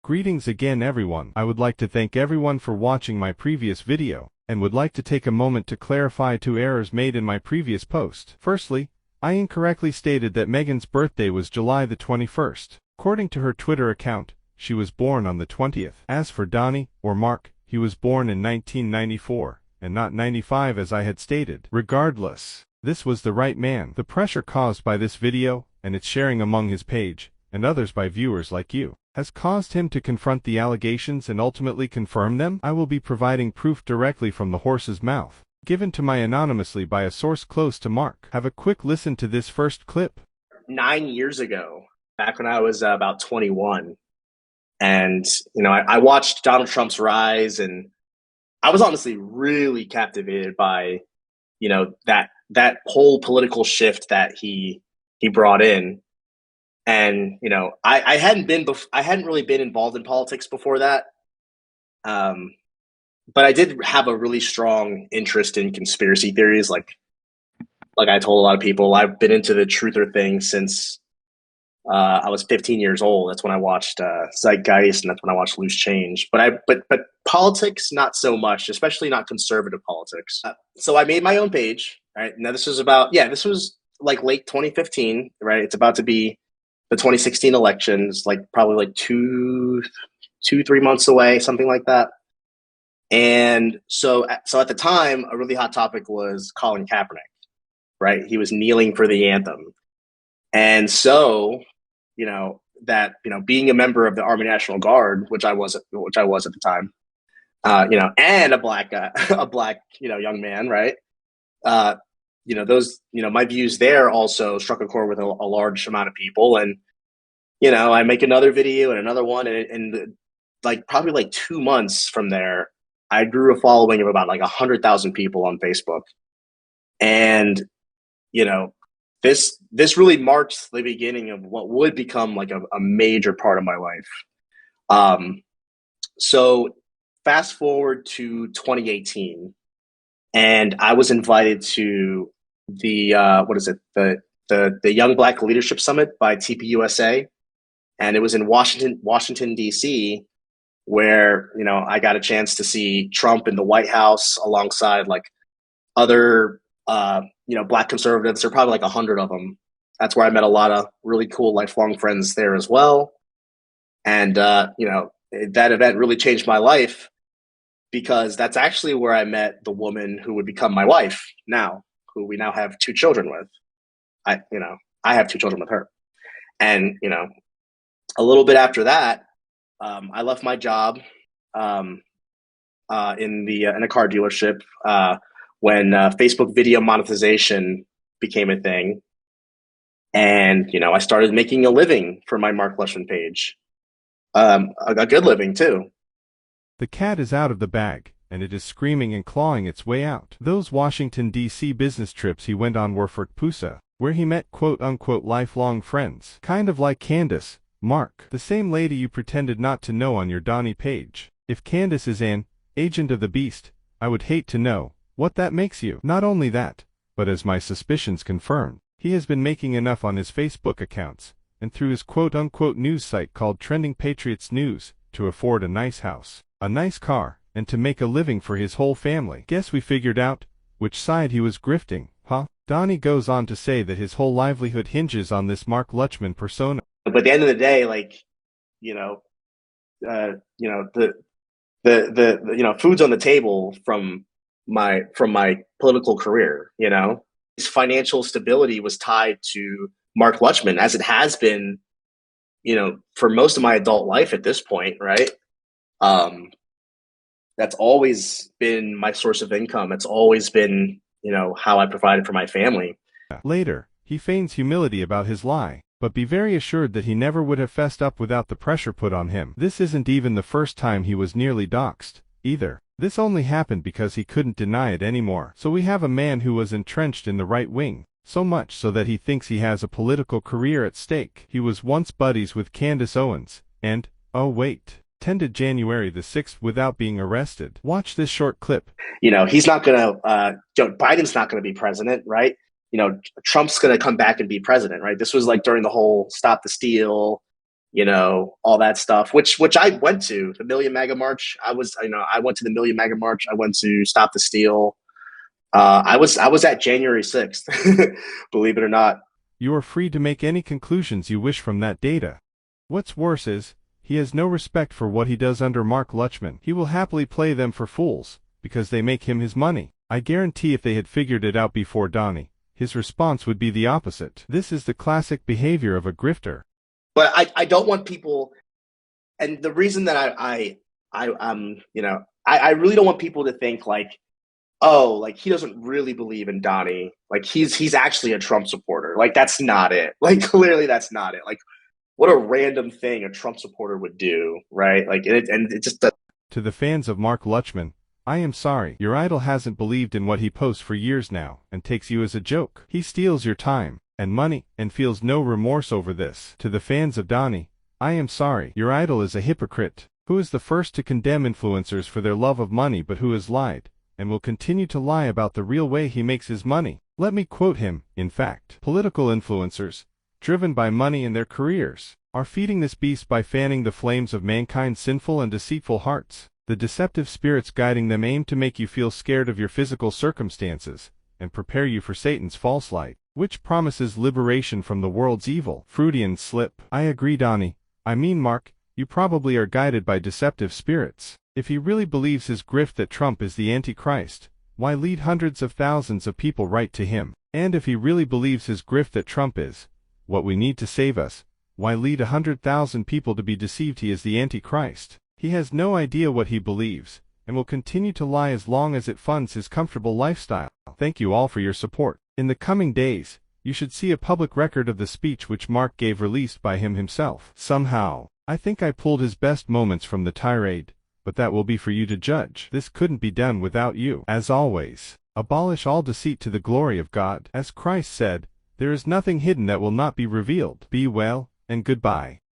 Greetings again everyone. I would like to thank everyone for watching my previous video, and would like to take a moment to clarify two errors made in my previous post. Firstly, I incorrectly stated that Megan's birthday was July the 21st. According to her Twitter account, she was born on the 20th. As for Donnie, or Mark, he was born in 1994, and not 95 as I had stated. Regardless, this was the right man. The pressure caused by this video, and its sharing among his page, and others by viewers like you, has caused him to confront the allegations and ultimately confirm them. I will be providing proof directly from the horse's mouth, given to me anonymously by a source close to Mark. Have a quick listen to this first clip. 9 years ago, back when I was about 21, and I watched Donald Trump's rise, and I was honestly really captivated by that whole political shift that he brought in. And I hadn't really been involved in politics before that, but I did have a really strong interest in conspiracy theories. Like I told a lot of people, I've been into the truther thing since I was 15 years old. That's when I watched Zeitgeist, and that's when I watched Loose Change. But politics, not so much, especially not conservative politics. So I made my own page. Right now, this was like late 2015. Right, it's about to be the 2016 elections, like probably like 3 months away, something like that. And so at the time, a really hot topic was Colin Kaepernick, right? He was kneeling for the anthem. And so, being a member of the Army National Guard, which I was at the time, and a black guy, a black, young man, right? My views there also struck a chord with a large amount of people. And, I make another video and another one. And probably like 2 months from there, I grew a following of about like 100,000 people on Facebook. And, this really marked the beginning of what would become like a major part of my life. So fast forward to 2018. And I was invited to the the Young Black Leadership Summit by TPUSA, and it was in Washington D.C., where I got a chance to see Trump in the White House alongside like other Black conservatives. There are probably like 100 of them. That's where I met a lot of really cool lifelong friends there as well. And that event really changed my life, because that's actually where I met the woman who would become my wife now, who we now have 2 children with. I have 2 children with her. And, a little bit after that, I left my job in a car dealership when Facebook video monetization became a thing. And, I started making a living from my Mark Lushman page, a good living too. The cat is out of the bag, and it is screaming and clawing its way out. Those Washington, D.C. business trips he went on were for Exposé, where he met quote-unquote lifelong friends. Kind of like Candace, Mark, the same lady you pretended not to know on your Donnie page. If Candace is an agent of the beast, I would hate to know what that makes you. Not only that, but as my suspicions confirmed, he has been making enough on his Facebook accounts, and through his quote-unquote news site called Trending Patriots News, to afford a nice house, a nice car, and to make a living for his whole family. Guess we figured out which side he was grifting, huh? Donnie goes on to say that his whole livelihood hinges on this Mark Lushman persona. But at the end of the day, the food's on the table from my political career. His financial stability was tied to Mark Lushman, as it has been, for most of my adult life at this point, right? That's always been my source of income. It's always been, how I provided for my family. Later, he feigns humility about his lie, but be very assured that he never would have fessed up without the pressure put on him. This isn't even the first time he was nearly doxxed, either. This only happened because he couldn't deny it anymore. So we have a man who was entrenched in the right wing, so much so that he thinks he has a political career at stake. He was once buddies with Candace Owens, and, oh wait, attended January the 6th without being arrested. Watch this short clip. He's not gonna, Biden's not gonna be president, right? Trump's gonna come back and be president, right? This was like during the whole Stop the Steal, all that stuff, which I went to the Million MAGA March. I went to the Million MAGA March. I went to Stop the Steal. I was at January 6th, believe it or not. You are free to make any conclusions you wish from that data. What's worse is, he has no respect for what he does under Mark Lutchman. He will happily play them for fools, because they make him his money. I guarantee if they had figured it out before Donnie, his response would be the opposite. This is the classic behavior of a grifter. But I don't want people, and the reason that I really don't want people to think like, oh, like he doesn't really believe in Donnie. Like he's actually a Trump supporter. Like that's not it. Like clearly that's not it. Like what a random thing a Trump supporter would do, right? Like it just To the fans of Mark Lutchman, I am sorry. Your idol hasn't believed in what he posts for years now and takes you as a joke. He steals your time and money and feels no remorse over this. To the fans of Donnie, I am sorry. Your idol is a hypocrite who is the first to condemn influencers for their love of money but who has lied and will continue to lie about the real way he makes his money. Let me quote him. In fact, political influencers, driven by money in their careers, are feeding this beast by fanning the flames of mankind's sinful and deceitful hearts. The deceptive spirits guiding them aim to make you feel scared of your physical circumstances and prepare you for Satan's false light, which promises liberation from the world's evil. Freudian slip. I agree, Donnie. I mean, Mark, you probably are guided by deceptive spirits. If he really believes his grift that Trump is the Antichrist, why lead hundreds of thousands of people right to him? And if he really believes his grift that Trump is what we need to save us, why lead 100,000 people to be deceived he is the Antichrist? He has no idea what he believes, and will continue to lie as long as it funds his comfortable lifestyle. Thank you all for your support. In the coming days, you should see a public record of the speech which Mark gave released by him himself. Somehow, I think I pulled his best moments from the tirade, but that will be for you to judge. This couldn't be done without you. As always, abolish all deceit to the glory of God. As Christ said, there is nothing hidden that will not be revealed. Be well, and goodbye.